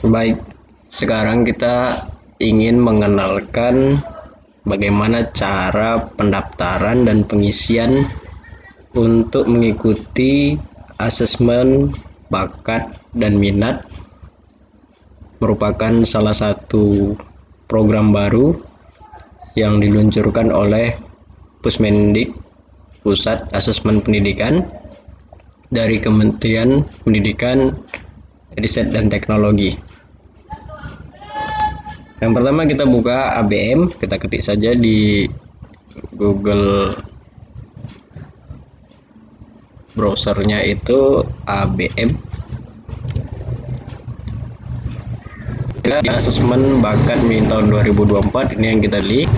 Baik, sekarang kita ingin mengenalkan bagaimana cara pendaftaran dan pengisian untuk mengikuti asesmen bakat dan minat, merupakan salah satu program baru yang diluncurkan oleh Pusmendik, Pusat Asesmen Pendidikan, dari Kementerian Pendidikan, Riset dan Teknologi. Yang pertama kita buka ABM, kita ketik saja di Google browsernya itu ABM. Asesmen bakat min tahun 2024 ini yang kita lihat.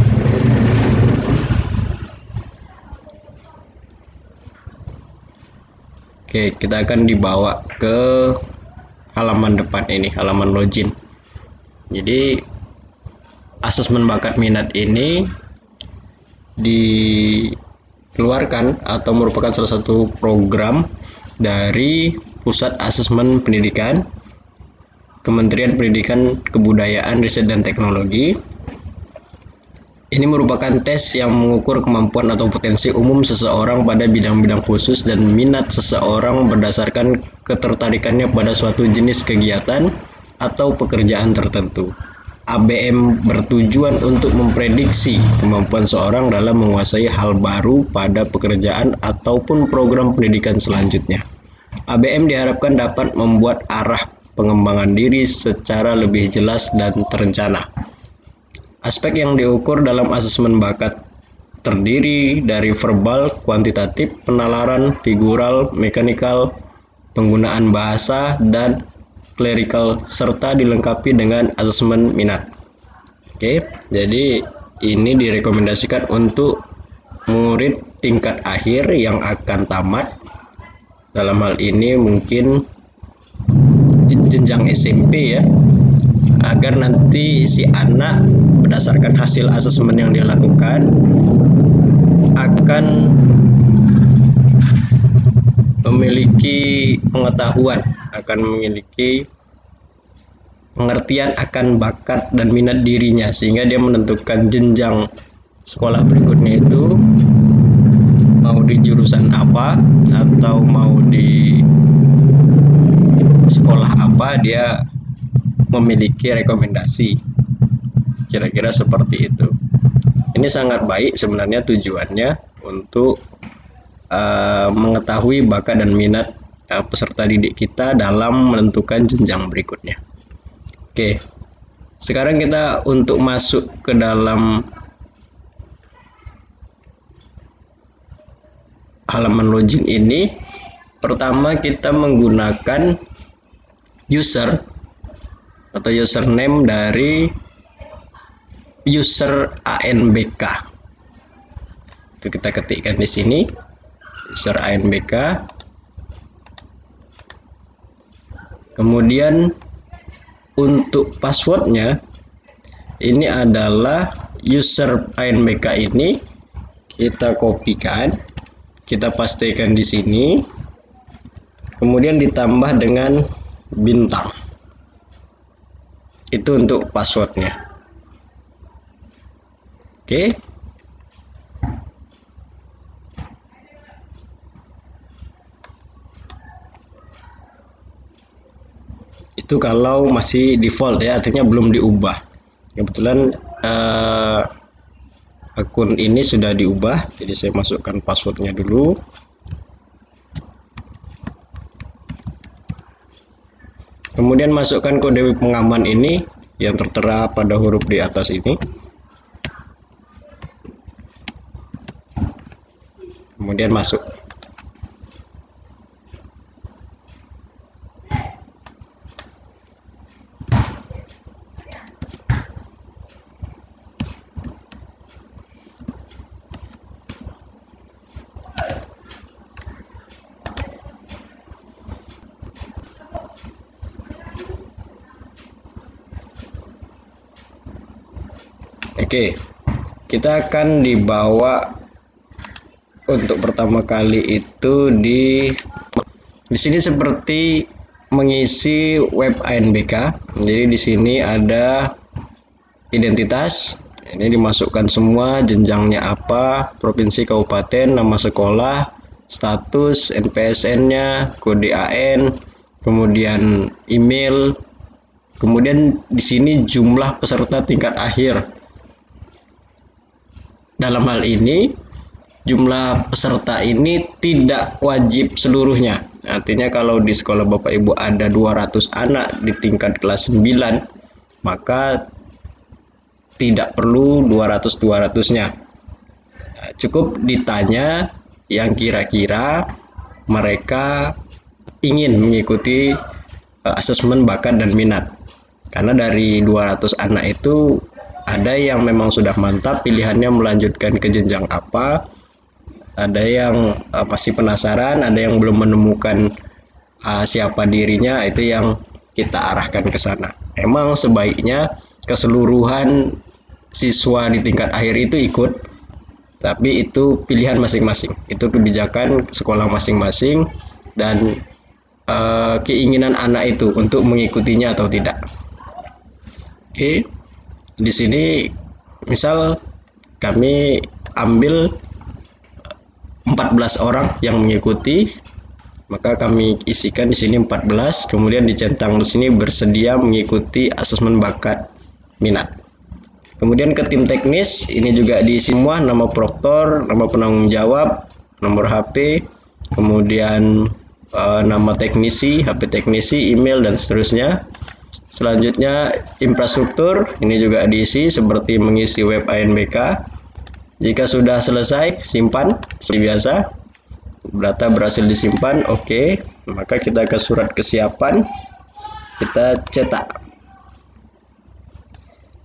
Oke, kita akan dibawa ke halaman depan ini, halaman login. Jadi asesmen bakat minat ini dikeluarkan atau merupakan salah satu program dari Pusat Asesmen Pendidikan, Kementerian Pendidikan, Kebudayaan, Riset dan Teknologi. Ini merupakan tes yang mengukur kemampuan atau potensi umum seseorang pada bidang-bidang khusus dan minat seseorang berdasarkan ketertarikannya pada suatu jenis kegiatan atau pekerjaan tertentu. ABM bertujuan untuk memprediksi kemampuan seorang dalam menguasai hal baru pada pekerjaan ataupun program pendidikan selanjutnya. ABM diharapkan dapat membuat arah pengembangan diri secara lebih jelas dan terencana. Aspek yang diukur dalam asesmen bakat terdiri dari verbal, kuantitatif, penalaran, figural, mekanikal, penggunaan bahasa, dan clerical, serta dilengkapi dengan asesmen minat. Oke, jadi ini direkomendasikan untuk murid tingkat akhir yang akan tamat. Dalam hal ini mungkin jenjang SMP ya, agar nanti si anak berdasarkan hasil asesmen yang dia lakukan akan memiliki pengetahuan, akan memiliki pengertian akan bakat dan minat dirinya, sehingga dia menentukan jenjang sekolah berikutnya itu mau di jurusan apa atau mau di sekolah apa, dia memiliki rekomendasi. Kira-kira seperti itu. Ini sangat baik sebenarnya tujuannya untuk mengetahui bakat dan minat peserta didik kita dalam menentukan jenjang berikutnya. Oke, sekarang kita untuk masuk ke dalam halaman login ini, pertama kita menggunakan user atau username dari user ANBK. Itu kita ketikkan di sini, user ANBK. Kemudian untuk passwordnya ini adalah user ANBK ini kita kopikan, kita pastikan di sini, kemudian ditambah dengan bintang. Itu untuk passwordnya. Oke. Itu kalau masih default ya, artinya belum diubah. Kebetulan akun ini sudah diubah, jadi saya masukkan passwordnya dulu. Kemudian masukkan kode pengaman ini yang tertera pada huruf di atas ini. Kemudian masuk. Oke, kita akan dibawa untuk pertama kali itu di sini seperti mengisi web ANBK. Jadi di sini ada identitas, ini dimasukkan semua, jenjangnya apa, provinsi, kabupaten, nama sekolah, status, NPSN-nya, kode AN, kemudian email, kemudian di sini jumlah peserta tingkat akhir. Dalam hal ini jumlah peserta ini tidak wajib seluruhnya. Artinya kalau di sekolah Bapak Ibu ada 200 anak di tingkat kelas 9, maka tidak perlu 200-200-nya. Cukup ditanya yang kira-kira mereka ingin mengikuti asesmen bakat dan minat. Karena dari 200 anak itu ada yang memang sudah mantap pilihannya melanjutkan ke jenjang apa, ada yang masih penasaran, ada yang belum menemukan siapa dirinya, itu yang kita arahkan ke sana. Emang sebaiknya keseluruhan siswa di tingkat akhir itu ikut, tapi itu pilihan masing-masing, itu kebijakan sekolah masing-masing dan keinginan anak itu untuk mengikutinya atau tidak. Oke, di sini misal kami ambil 14 orang yang mengikuti, maka kami isikan di sini 14, kemudian dicentang di sini bersedia mengikuti asesmen bakat minat. Kemudian ke tim teknis, ini juga diisi semua, nama proktor, nama penanggung jawab, nomor HP, kemudian nama teknisi, HP teknisi, email, dan seterusnya. Selanjutnya infrastruktur, ini juga diisi seperti mengisi web ANBK. Jika sudah selesai, simpan seperti biasa. Data berhasil disimpan, oke. Maka kita ke surat kesiapan, kita cetak.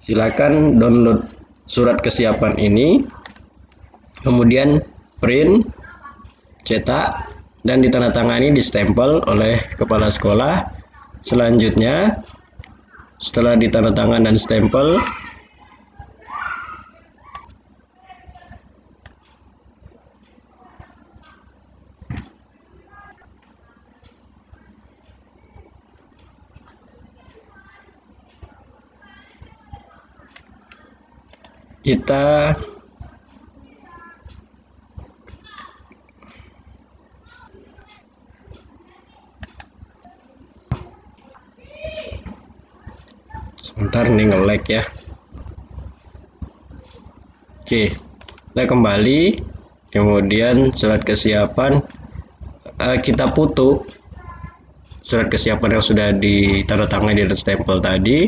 Silakan download surat kesiapan ini, kemudian print, cetak, dan ditandatangani, distempel oleh kepala sekolah. Selanjutnya, setelah ditandatangan dan stempel, kita sebentar nih nge-lag ya. Oke, kita kembali, kemudian surat kesiapan, kita foto surat kesiapan yang sudah ditandatangani dan stempel tadi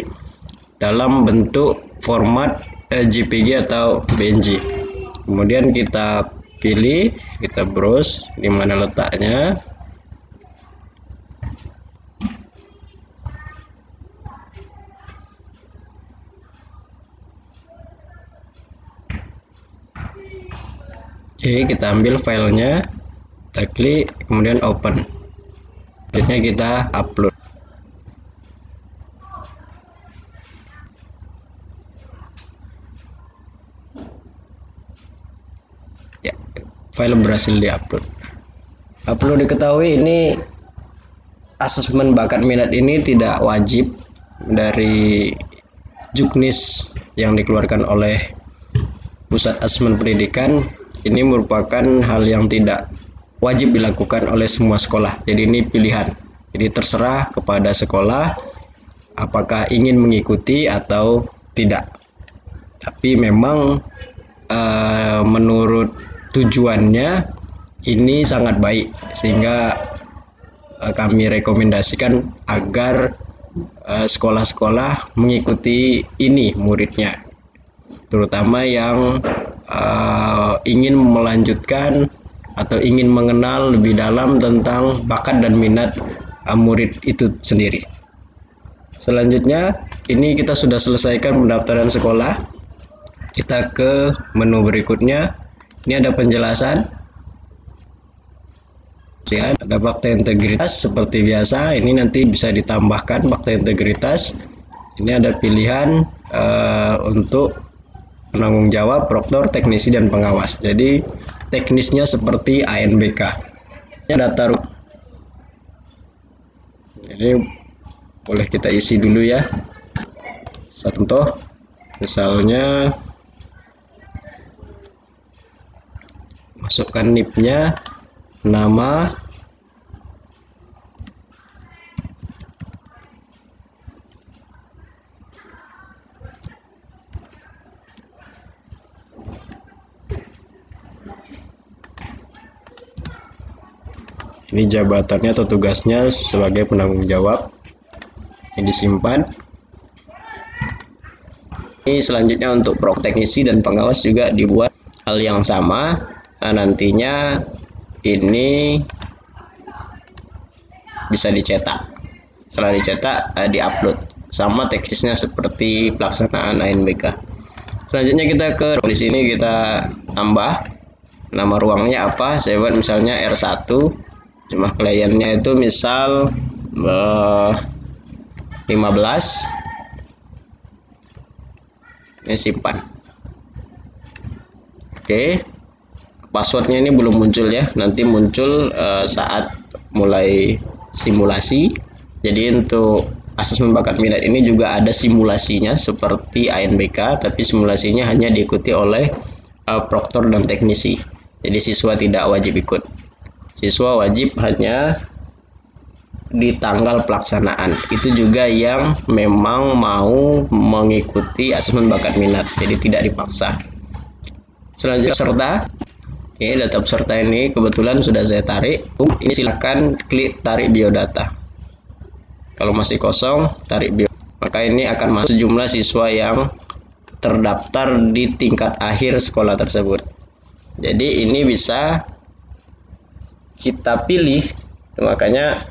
dalam bentuk format JPG atau PNG. Kemudian kita pilih, kita browse di mana letaknya. Oke, kita ambil filenya, kita klik, kemudian open. Selanjutnya kita upload. Ya, file berhasil diupload. Perlu diketahui ini asesmen bakat minat ini tidak wajib dari Juknis yang dikeluarkan oleh Pusat Asesmen Pendidikan. Ini merupakan hal yang tidak wajib dilakukan oleh semua sekolah. Jadi ini pilihan. Jadi terserah kepada sekolah apakah ingin mengikuti atau tidak. Tapi memang menurut tujuannya ini sangat baik, sehingga kami rekomendasikan agar sekolah-sekolah mengikuti ini muridnya, terutama yang ingin melanjutkan atau ingin mengenal lebih dalam tentang bakat dan minat murid itu sendiri. Selanjutnya, ini kita sudah selesaikan pendaftaran sekolah. Kita ke menu berikutnya. Ini ada penjelasan. Ada fakta integritas seperti biasa. Ini nanti bisa ditambahkan fakta integritas. Ini ada pilihan untuk penanggung jawab, proktor, teknisi, dan pengawas. Jadi teknisnya seperti ANBK. Ini data Ini boleh kita isi dulu ya. Contoh, misalnya masukkan NIP-nya, nama, ini jabatannya atau tugasnya sebagai penanggung jawab. Ini disimpan. Ini selanjutnya untuk teknisi dan pengawas juga dibuat hal yang sama. Nah, nantinya ini bisa dicetak. Setelah dicetak, diupload. Sama teknisnya seperti pelaksanaan ANBK. Selanjutnya kita ke di sini kita tambah nama ruangnya apa. Saya buat misalnya R1. Jumlah kliennya itu misal 15. Ini simpan. Oke, passwordnya ini belum muncul ya, nanti muncul saat mulai simulasi. Jadi untuk asesmen bakat minat ini juga ada simulasinya seperti ANBK, tapi simulasinya hanya diikuti oleh proktor dan teknisi. Jadi siswa tidak wajib ikut. Siswa wajib hanya di tanggal pelaksanaan. Itu juga yang memang mau mengikuti asesmen bakat minat, jadi tidak dipaksa. Selanjutnya peserta. Oke, data peserta ini kebetulan sudah saya tarik. Ini silakan klik tarik biodata. Kalau masih kosong, tarik bio. Maka ini akan masuk jumlah siswa yang terdaftar di tingkat akhir sekolah tersebut. Jadi ini bisa kita pilih, makanya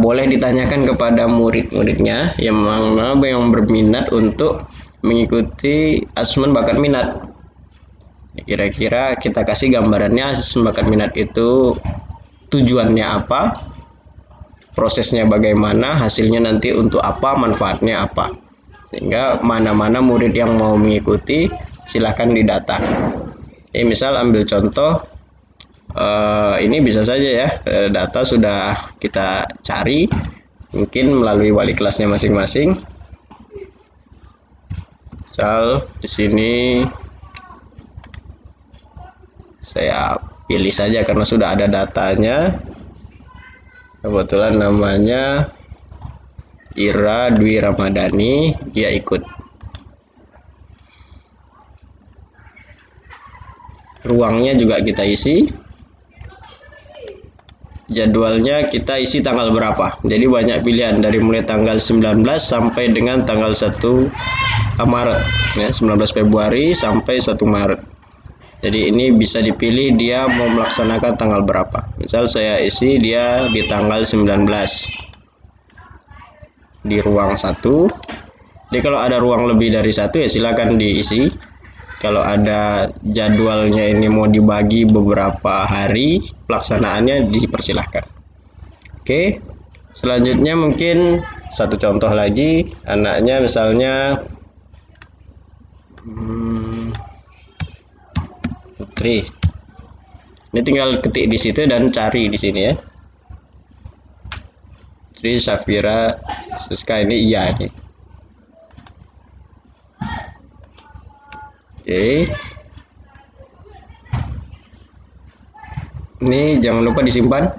boleh ditanyakan kepada murid-muridnya yang mana yang berminat untuk mengikuti asesmen bakat minat. Kira-kira kita kasih gambarannya asesmen bakat minat itu tujuannya apa, prosesnya bagaimana, hasilnya nanti untuk apa, manfaatnya apa. Sehingga mana-mana murid yang mau mengikuti silahkan didata. Ini misal ambil contoh, ini bisa saja ya, data sudah kita cari mungkin melalui wali kelasnya masing-masing. Misal di sini saya pilih saja karena sudah ada datanya. Kebetulan namanya Ira Dwi Ramadhani, dia ikut. Ruangnya juga kita isi. Jadwalnya kita isi tanggal berapa. Jadi banyak pilihan dari mulai tanggal 19 sampai dengan tanggal 1 Maret ya, 19 Februari sampai 1 Maret. Jadi ini bisa dipilih dia mau melaksanakan tanggal berapa. Misal saya isi dia di tanggal 19 di ruang 1. Jadi kalau ada ruang lebih dari 1 ya silakan diisi. Kalau ada jadwalnya ini mau dibagi beberapa hari, pelaksanaannya dipersilahkan. Oke, selanjutnya mungkin satu contoh lagi, anaknya misalnya Putri. Ini tinggal ketik di situ dan cari di sini ya. Putri Safira Siska, ini iya nih. Oke. Ini jangan lupa disimpan.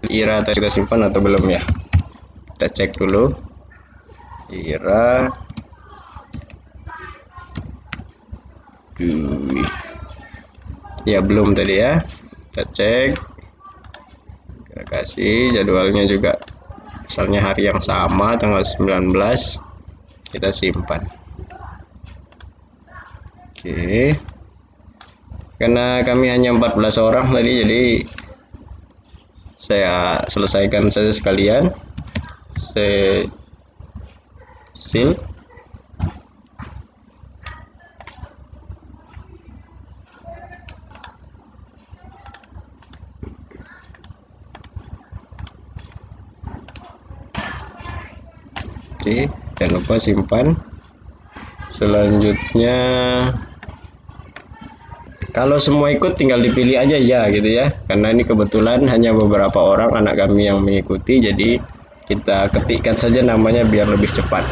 Ira kita simpan atau belum ya? Kita cek dulu. Ira Dwi. Ya belum tadi ya. Kita cek. Kita kasih jadwalnya juga. Misalnya hari yang sama tanggal 19. Kita simpan. Oke. Karena kami hanya 14 orang tadi, jadi saya selesaikan saja sekalian. Saya seal. Oke, jangan lupa simpan. Selanjutnya Kalau semua ikut tinggal dipilih aja ya gitu ya. Karena ini kebetulan hanya beberapa orang anak kami yang mengikuti, jadi kita ketikkan saja namanya biar lebih cepat.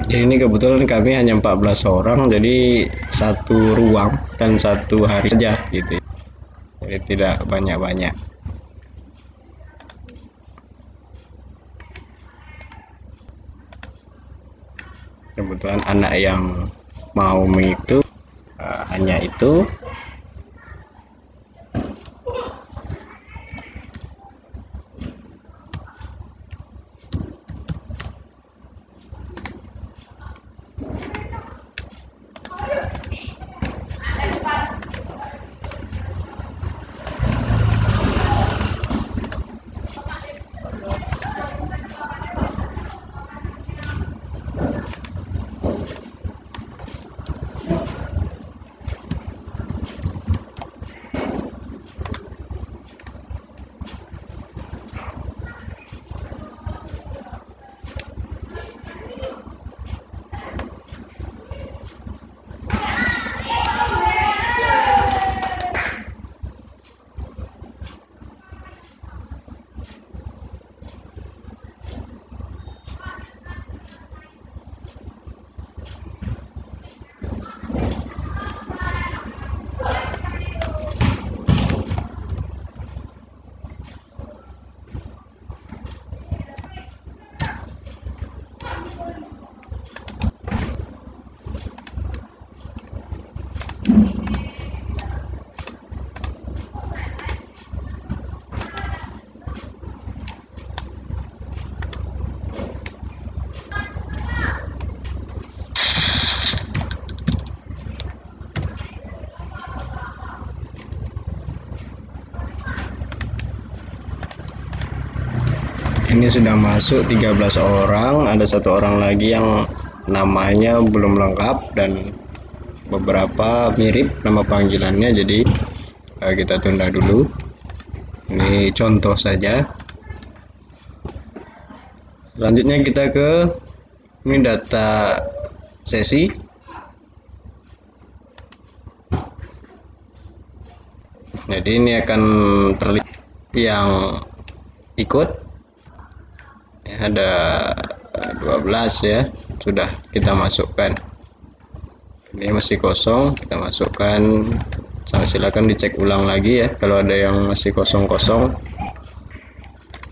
Jadi ini kebetulan kami hanya 14 orang, jadi satu ruang dan satu hari saja gitu. Jadi tidak banyak-banyak. Kebetulan anak yang mau mengikuti hanya itu. Ini sudah masuk 13 orang, ada satu orang lagi yang namanya belum lengkap dan beberapa mirip nama panggilannya, jadi kita tunda dulu. Ini contoh saja. Selanjutnya kita ke ini data sesi. Jadi ini akan terlihat yang ikut. Ada 12 ya, sudah kita masukkan. Ini masih kosong, kita masukkan. Silakan dicek ulang lagi ya kalau ada yang masih kosong-kosong.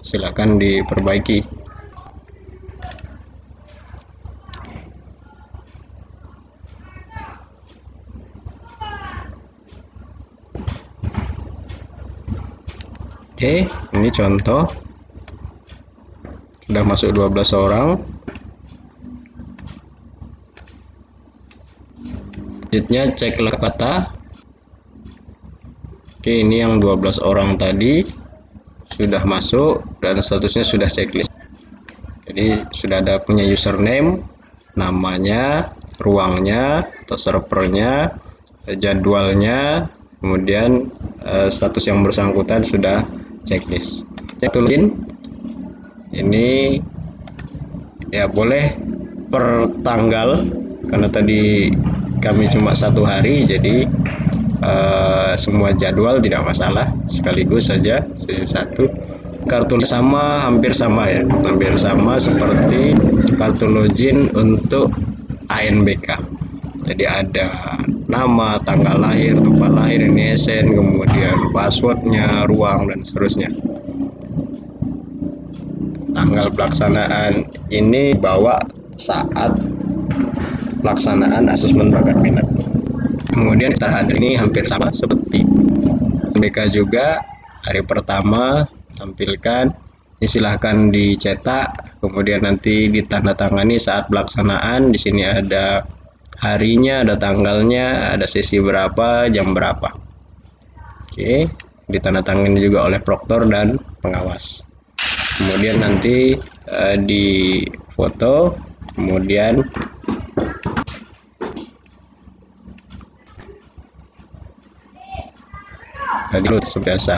silakan diperbaiki. Oke, ini contoh sudah masuk 12 orang. Selanjutnya cek lengkap kata. Oke, ini yang 12 orang tadi sudah masuk dan statusnya sudah checklist. Jadi sudah ada punya username, namanya, ruangnya atau servernya, jadwalnya, kemudian status yang bersangkutan sudah checklist. Login ini ya boleh per tanggal, karena tadi kami cuma 1 hari, jadi semua jadwal tidak masalah, sekaligus saja satu. Kartu sama, hampir sama ya, hampir sama seperti kartu login untuk ANBK. Jadi ada nama, tanggal lahir, tempat lahir, NISN, kemudian passwordnya, ruang, dan seterusnya. Tanggal pelaksanaan ini bawa saat pelaksanaan asesmen bakat minat. Kemudian terhadir ini hampir sama seperti ANBK juga. Hari pertama tampilkan, ini silahkan dicetak, kemudian nanti ditandatangani saat pelaksanaan. Di sini ada harinya, ada tanggalnya, ada sesi berapa, jam berapa. Oke, ditandatangani juga oleh proktor dan pengawas. Kemudian nanti di foto, kemudian upload biasa.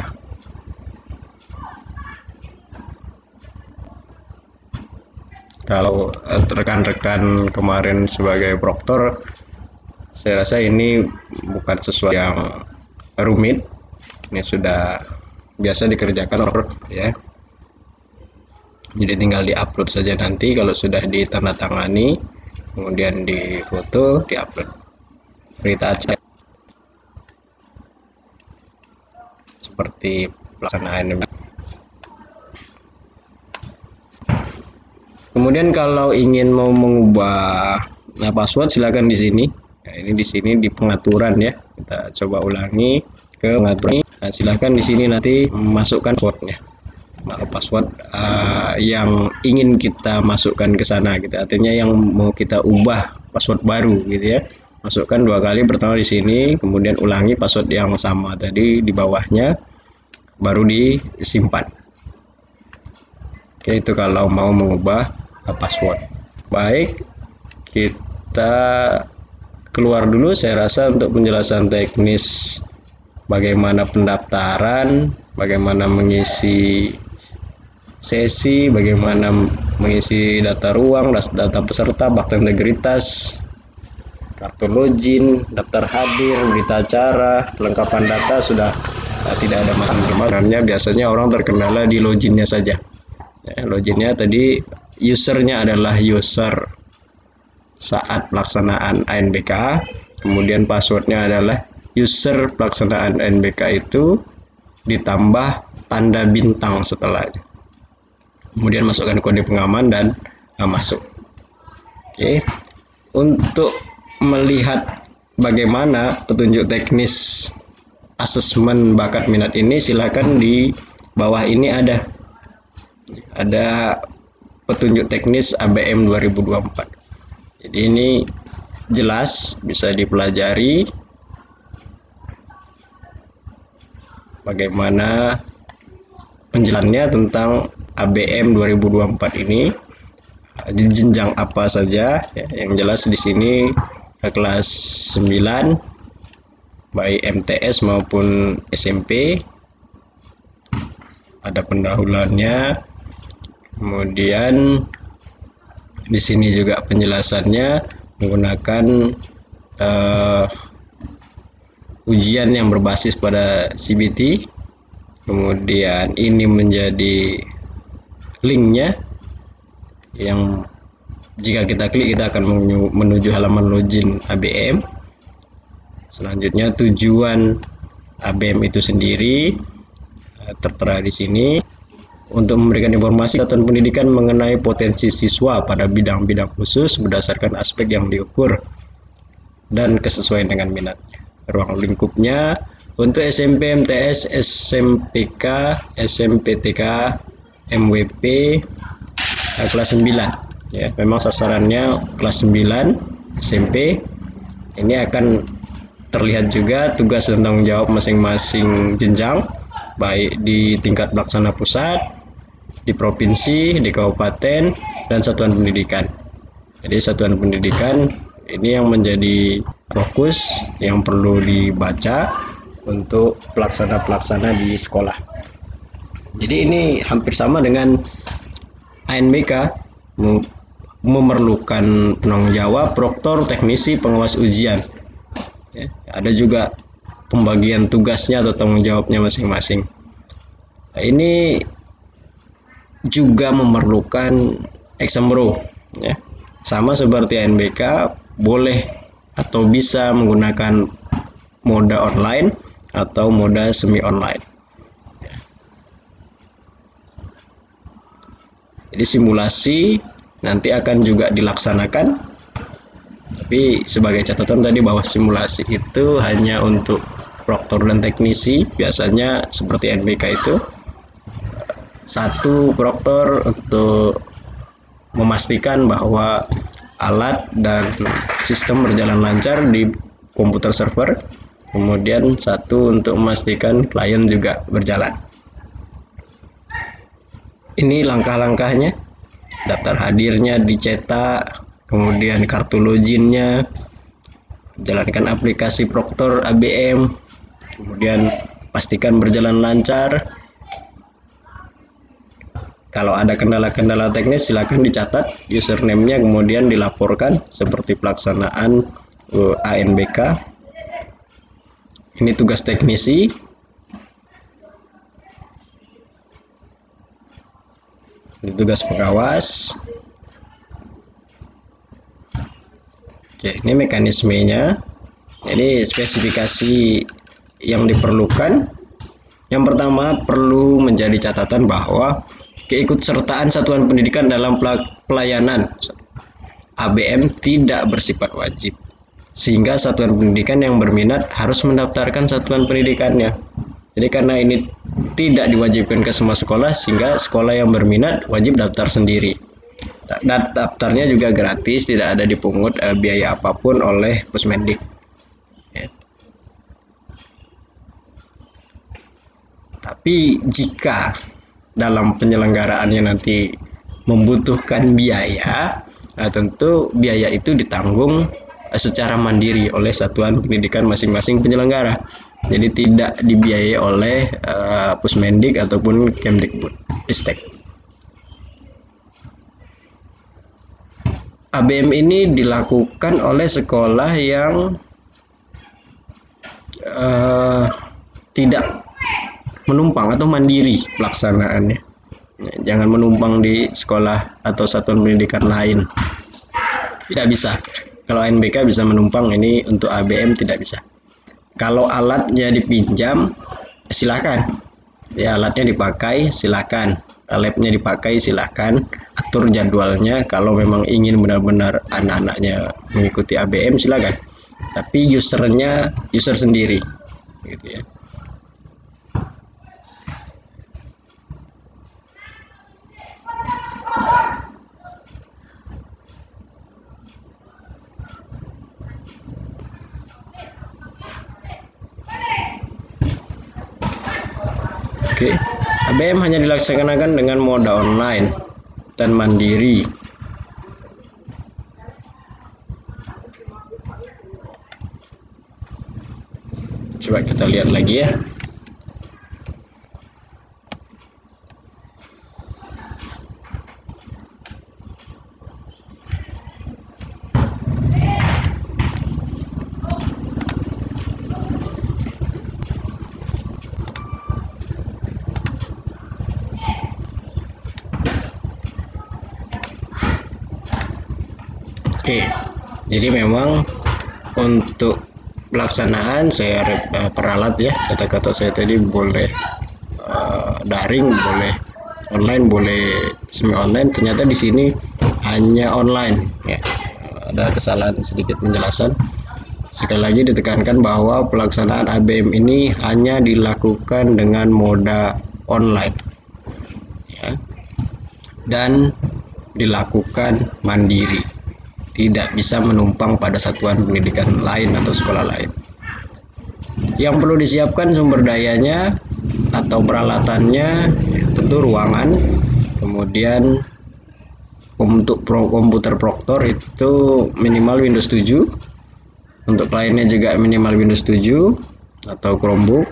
Kalau rekan-rekan kemarin sebagai proktor, saya rasa ini bukan sesuatu yang rumit, ini sudah biasa dikerjakan ya. Jadi tinggal diupload saja nanti kalau sudah ditandatangani, kemudian difoto, diupload. Kita cek seperti pelaksanaan. Kemudian kalau ingin mau mengubah password, silakan di sini. Nah, ini di sini di pengaturan ya. Kita coba ulangi ke pengaturan. Nah, silakan di sini nanti masukkan passwordnya. Password yang ingin kita masukkan ke sana gitu. Artinya yang mau kita ubah password baru gitu ya. Masukkan 2 kali, pertama di sini, kemudian ulangi password yang sama tadi di bawahnya, baru disimpan. Oke, itu kalau mau mengubah password. Baik, kita keluar dulu saya rasa untuk penjelasan teknis bagaimana pendaftaran, bagaimana mengisi sesi, bagaimana mengisi data ruang, data peserta, fakta integritas, kartu login, daftar hadir, berita acara, kelengkapan data sudah tidak ada masalah. Sebenarnya biasanya orang terkendala di loginnya saja. Loginnya tadi usernya adalah user saat pelaksanaan ANBK, kemudian passwordnya adalah user pelaksanaan ANBK itu ditambah tanda bintang setelahnya. Kemudian masukkan kode pengaman dan masuk. Oke. Untuk melihat bagaimana petunjuk teknis asesmen bakat minat ini, silakan di bawah ini ada petunjuk teknis ABM 2024. Jadi ini jelas bisa dipelajari bagaimana penjelasannya tentang ABM 2024 ini, di jenjang apa saja ya. Yang jelas di sini kelas 9 baik MTS maupun SMP ada pendahuluannya. Kemudian di sini juga penjelasannya menggunakan ujian yang berbasis pada CBT. Kemudian ini menjadi linknya yang jika kita klik kita akan menuju halaman login ABM. Selanjutnya tujuan ABM itu sendiri tertera di sini. untuk memberikan informasi satuan pendidikan mengenai potensi siswa pada bidang-bidang khusus berdasarkan aspek yang diukur dan kesesuaian dengan minatnya. Ruang lingkupnya untuk SMP, MTS, SMPK, SMPTK, MWP kelas 9. Ya, memang sasarannya kelas 9 SMP. Ini akan terlihat juga tugas dan tanggung jawab masing-masing jenjang, baik di tingkat pelaksana pusat, di provinsi, di kabupaten, dan satuan pendidikan. Jadi satuan pendidikan ini yang menjadi fokus yang perlu dibaca untuk pelaksana-pelaksana di sekolah. Jadi ini hampir sama dengan ANBK, memerlukan penanggung jawab, proktor, teknisi, pengawas ujian. Ya, ada juga pembagian tugasnya atau tanggung jawabnya masing-masing. Nah, ini juga memerlukan exam row, ya. Sama seperti ANBK, boleh atau bisa menggunakan moda online atau moda semi online. Jadi simulasi nanti akan juga dilaksanakan, tapi sebagai catatan tadi bahwa simulasi itu hanya untuk proktor dan teknisi. Biasanya seperti NBK itu satu proktor untuk memastikan bahwa alat dan sistem berjalan lancar di komputer server, kemudian satu untuk memastikan klien juga berjalan. Ini langkah-langkahnya, daftar hadirnya dicetak, kemudian kartu loginnya, jalankan aplikasi proktor ABM, kemudian pastikan berjalan lancar. Kalau ada kendala-kendala teknis silakan dicatat username-nya, kemudian dilaporkan seperti pelaksanaan ANBK. Ini tugas teknisi. Ini tugas pengawas. Oke, ini mekanismenya. Jadi spesifikasi yang diperlukan. Yang pertama, perlu menjadi catatan bahwa keikutsertaan satuan pendidikan dalam pelayanan ABM tidak bersifat wajib, sehingga satuan pendidikan yang berminat harus mendaftarkan satuan pendidikannya. Jadi karena ini tidak diwajibkan ke semua sekolah, sehingga sekolah yang berminat wajib daftar sendiri. Dan daftarnya juga gratis, tidak ada dipungut biaya apapun oleh Pusmendik. Ya. Tapi jika dalam penyelenggaraannya nanti membutuhkan biaya, tentu biaya itu ditanggung secara mandiri oleh satuan pendidikan masing-masing penyelenggara. Jadi tidak dibiayai oleh Pusmendik ataupun Kemdikbudristek. ABM ini dilakukan oleh sekolah yang tidak menumpang atau mandiri pelaksanaannya. Jangan menumpang di sekolah atau satuan pendidikan lain. Tidak bisa. Kalau ANBK bisa menumpang, ini untuk ABM tidak bisa. Kalau alatnya dipinjam, silakan. Ya, alatnya dipakai, silakan. Labnya dipakai, silakan. Atur jadwalnya. Kalau memang ingin benar-benar anak-anaknya mengikuti ABM, silakan. Tapi usernya user sendiri, gitu ya. Oke, ABM hanya dilaksanakan dengan moda online dan mandiri. Coba kita lihat lagi ya. Oke, jadi memang untuk pelaksanaan saya peralat ya, kata-kata saya tadi boleh daring, boleh online boleh semi online, ternyata di sini hanya online ya. Ada kesalahan sedikit penjelasan. Sekali lagi ditekankan bahwa pelaksanaan ABM ini hanya dilakukan dengan moda online ya, dan dilakukan mandiri, tidak bisa menumpang pada satuan pendidikan lain atau sekolah lain. Yang perlu disiapkan sumber dayanya atau peralatannya tentu ruangan, kemudian untuk komputer proktor itu minimal Windows 7, untuk kliennya juga minimal Windows 7 atau Chromebook,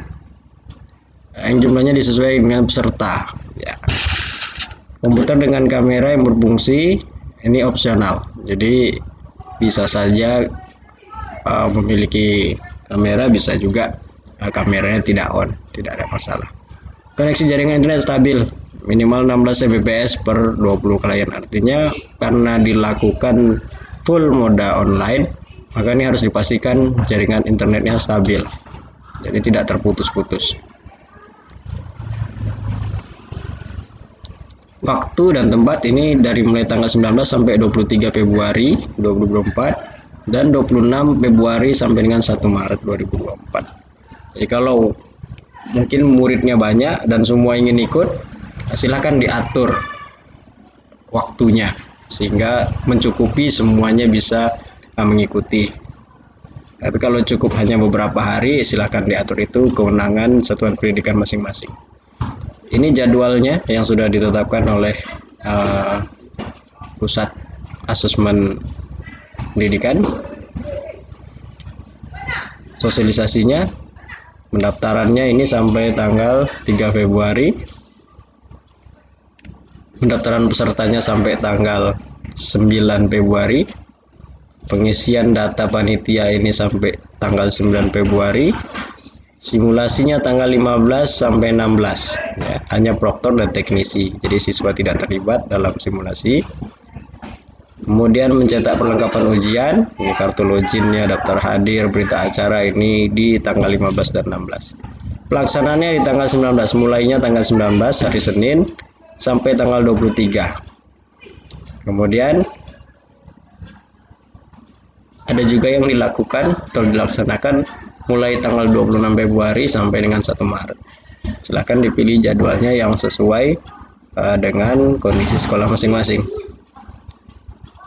yang jumlahnya disesuaikan dengan peserta ya. Komputer dengan kamera yang berfungsi ini opsional, jadi bisa saja memiliki kamera, bisa juga kameranya tidak on, tidak ada masalah. Koneksi jaringan internet stabil, minimal 16 Mbps per 20 klien. Artinya karena dilakukan full moda online, maka ini harus dipastikan jaringan internetnya stabil, jadi tidak terputus-putus. Waktu dan tempat ini dari mulai tanggal 19 sampai 23 Februari 2024 dan 26 Februari sampai dengan 1 Maret 2024. Jadi kalau mungkin muridnya banyak dan semua ingin ikut, silakan diatur waktunya sehingga mencukupi semuanya bisa mengikuti. Tapi kalau cukup hanya beberapa hari, silakan diatur, itu kewenangan satuan pendidikan masing-masing. Ini jadwalnya yang sudah ditetapkan oleh Pusat Asesmen Pendidikan. Sosialisasinya, pendaftarannya ini sampai tanggal 3 Februari. Pendaftaran pesertanya sampai tanggal 9 Februari. Pengisian data panitia ini sampai tanggal 9 Februari. Simulasinya tanggal 15 sampai 16 ya, hanya proktor dan teknisi, jadi siswa tidak terlibat dalam simulasi. Kemudian mencetak perlengkapan ujian, ini kartu loginnya, daftar hadir, berita acara, ini di tanggal 15 dan 16. Pelaksanaannya di tanggal 19, mulainya tanggal 19 hari Senin sampai tanggal 23. Kemudian ada juga yang dilakukan atau dilaksanakan mulai tanggal 26 Februari sampai dengan 1 Maret. Silakan dipilih jadwalnya yang sesuai dengan kondisi sekolah masing-masing.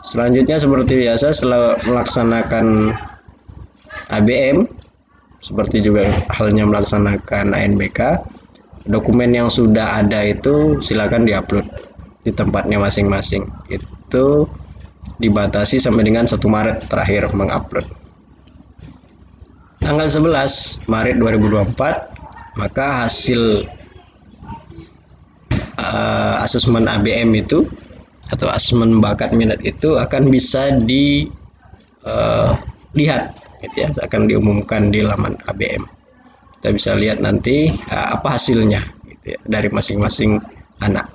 Selanjutnya seperti biasa, setelah melaksanakan ABM, seperti juga halnya melaksanakan ANBK, dokumen yang sudah ada itu silakan diupload di tempatnya masing-masing. Itu dibatasi sampai dengan 1 Maret terakhir mengupload. Tanggal 11 Maret 2024, maka hasil asesmen ABM itu atau asesmen bakat minat itu akan bisa dilihat gitu ya, akan diumumkan di laman ABM. Kita bisa lihat nanti apa hasilnya gitu ya, dari masing-masing anak.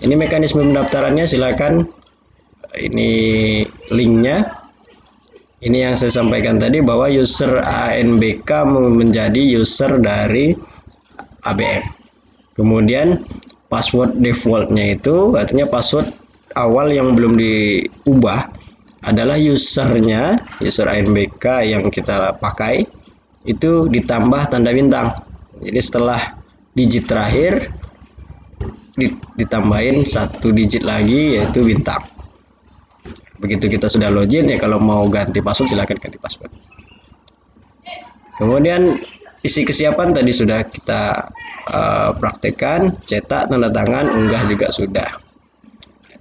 Ini mekanisme pendaftarannya, silakan ini linknya. Ini yang saya sampaikan tadi bahwa user ANBK menjadi user dari ABM. Kemudian password defaultnya itu artinya password awal yang belum diubah adalah usernya, user ANBK yang kita pakai itu ditambah tanda bintang. Jadi setelah digit terakhir ditambahin 1 digit lagi yaitu bintang. Begitu kita sudah login ya, kalau mau ganti password silakan ganti password. Kemudian isi kesiapan tadi sudah kita praktekkan, cetak, tanda tangan, unggah juga sudah.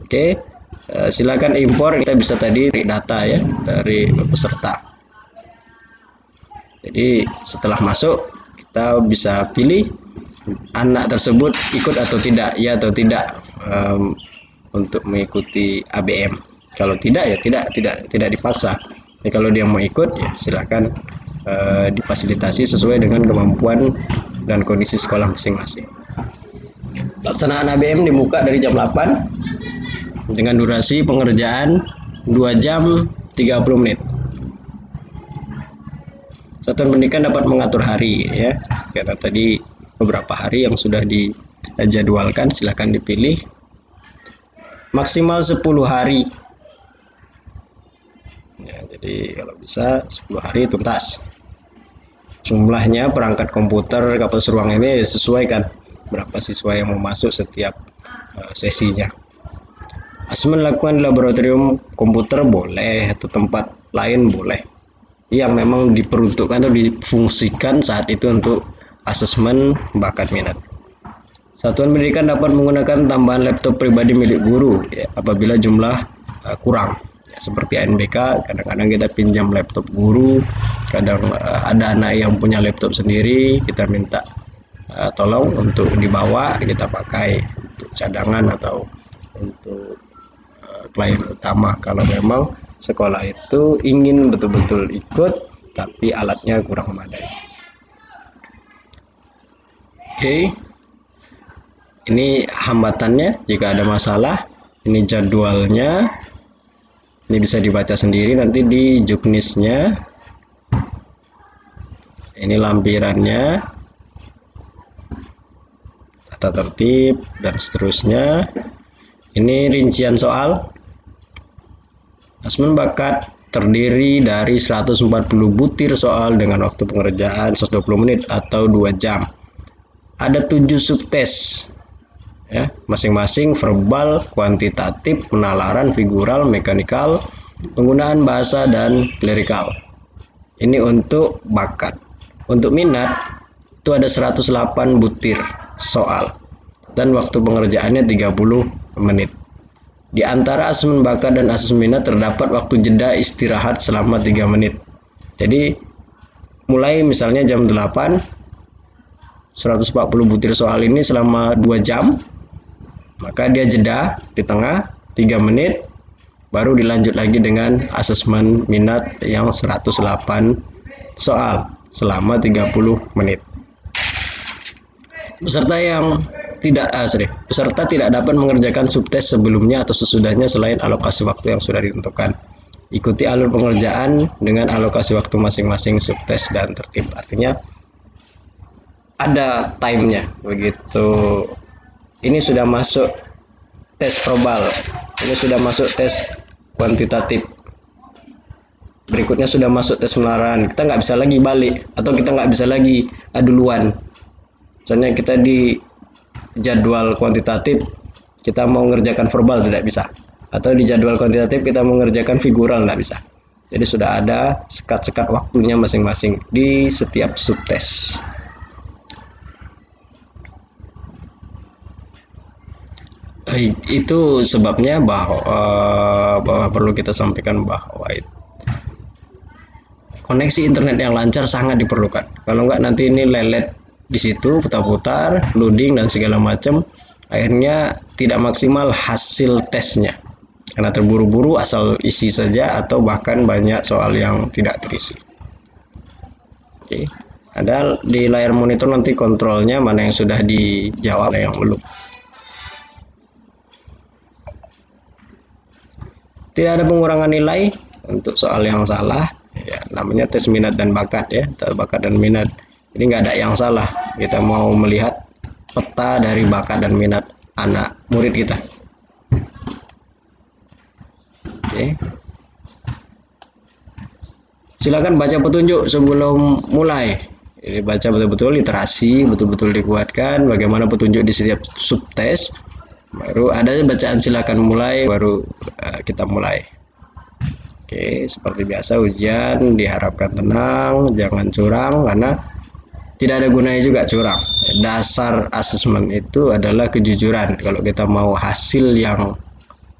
Oke, silakan impor, kita bisa tadi data ya dari peserta. Jadi setelah masuk kita bisa pilih anak tersebut ikut atau tidak, ya atau tidak untuk mengikuti ABM. Kalau tidak ya tidak dipaksa. Jadi kalau dia mau ikut ya silakan difasilitasi sesuai dengan kemampuan dan kondisi sekolah masing-masing. Pelaksanaan ABM dibuka dari jam 8 dengan durasi pengerjaan 2 jam 30 menit. Satuan pendidikan dapat mengatur hari ya, karena tadi beberapa hari yang sudah jadwalkan, silahkan dipilih. Maksimal 10 hari. Ya, jadi kalau bisa 10 hari tuntas. Jumlahnya perangkat komputer kampus ruang ini sesuaikan berapa siswa yang mau masuk setiap sesinya. Asesmen lakukan di laboratorium komputer boleh, atau tempat lain boleh, yang memang diperuntukkan atau difungsikan saat itu untuk asesmen bakat minat. Satuan pendidikan dapat menggunakan tambahan laptop pribadi milik guru ya, apabila jumlah kurang. Ya, seperti ANBK, kadang-kadang kita pinjam laptop guru, kadang ada anak yang punya laptop sendiri, kita minta tolong untuk dibawa, kita pakai untuk cadangan atau untuk klien utama kalau memang sekolah itu ingin betul-betul ikut tapi alatnya kurang memadai. Oke. Ini hambatannya jika ada masalah, ini jadwalnya, ini bisa dibaca sendiri nanti di juknisnya, ini lampirannya, tata tertib dan seterusnya, ini rincian soal. Asesmen bakat terdiri dari 140 butir soal dengan waktu pengerjaan 120 menit atau 2 jam. Ada 7 subtes. Ya, masing-masing verbal, kuantitatif, penalaran, figural, mekanikal, penggunaan bahasa, dan klerikal. Ini untuk bakat. Untuk minat itu ada 108 butir soal dan waktu pengerjaannya 30 menit. Di antara asesmen bakat dan asesmen minat terdapat waktu jeda istirahat selama 3 menit. Jadi mulai misalnya jam 8, 140 butir soal ini selama 2 jam, maka dia jeda di tengah 3 menit, baru dilanjut lagi dengan asesmen minat yang 108 soal selama 30 menit. Peserta tidak dapat mengerjakan subtes sebelumnya atau sesudahnya selain alokasi waktu yang sudah ditentukan. Ikuti alur pengerjaan dengan alokasi waktu masing-masing subtes dan tertib. Artinya ada time-nya begitu. Ini sudah masuk tes probal, ini sudah masuk tes kuantitatif, berikutnya sudah masuk tes penalaran. Kita nggak bisa lagi balik, atau kita nggak bisa lagi duluan. Misalnya kita di jadwal kuantitatif kita mau mengerjakan verbal, tidak bisa, atau di jadwal kuantitatif kita mengerjakan figural, nggak bisa. Jadi sudah ada sekat-sekat waktunya masing-masing di setiap subtes. Itu sebabnya bahwa perlu kita sampaikan bahwa koneksi internet yang lancar sangat diperlukan. Kalau enggak nanti ini lelet di situ, putar-putar, loading dan segala macam, akhirnya tidak maksimal hasil tesnya karena terburu-buru asal isi saja, atau bahkan banyak soal yang tidak terisi. Oke, ada di layar monitor nanti kontrolnya mana yang sudah dijawab, mana yang belum. Tidak ada pengurangan nilai untuk soal yang salah, ya, namanya tes minat dan bakat ya, tes bakat dan minat. Jadi nggak ada yang salah. Kita mau melihat peta dari bakat dan minat anak murid kita. Oke. Silakan baca petunjuk sebelum mulai. Jadi baca betul-betul literasi, betul-betul dikuatkan bagaimana petunjuk di setiap subtes. Baru ada bacaan silakan mulai, baru kita mulai. Oke, seperti biasa ujian diharapkan tenang, jangan curang, karena tidak ada gunanya juga curang. Dasar asesmen itu adalah kejujuran. Kalau kita mau hasil yang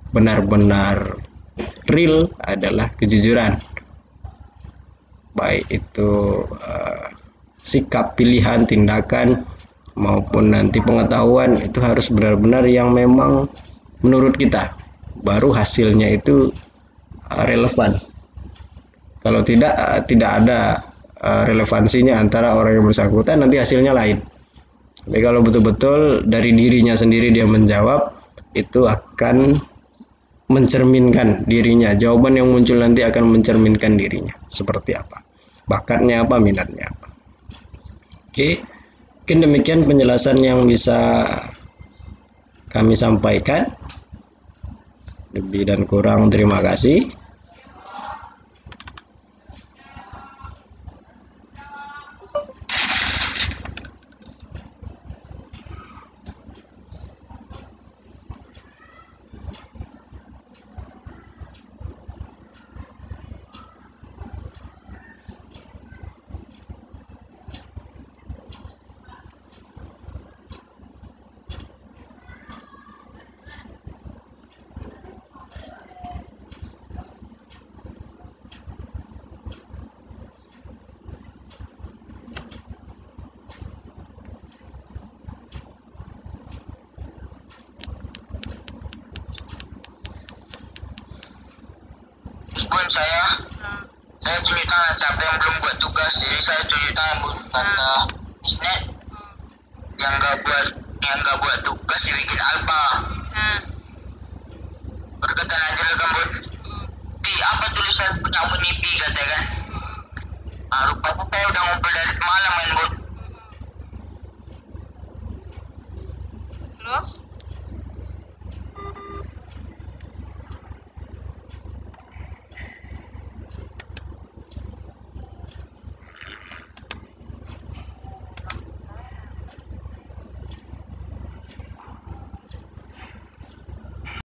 benar-benar real adalah kejujuran. Baik itu sikap, pilihan, tindakan, maupun nanti pengetahuan, itu harus benar-benar yang memang menurut kita, baru hasilnya itu relevan. Kalau tidak ada relevansinya antara orang yang bersangkutan, nanti hasilnya lain. Tapi kalau betul-betul dari dirinya sendiri dia menjawab, itu akan mencerminkan dirinya. Jawaban yang muncul nanti akan mencerminkan dirinya seperti apa, bakatnya apa, minatnya apa. Oke. Mungkin demikian penjelasan yang bisa kami sampaikan. Lebih dan kurang terima kasih. Bun, saya tunjuk tangan siapa yang belum buat tugas, jadi saya tunjuk tangan bun, kata Misnet yang nggak buat tugas dibikin alpha. Berkata Nazir kan bun, di apa tulisan punya bun IP kata kan. Rupanya saya udah ngumpul dari semalam kan bun. Terus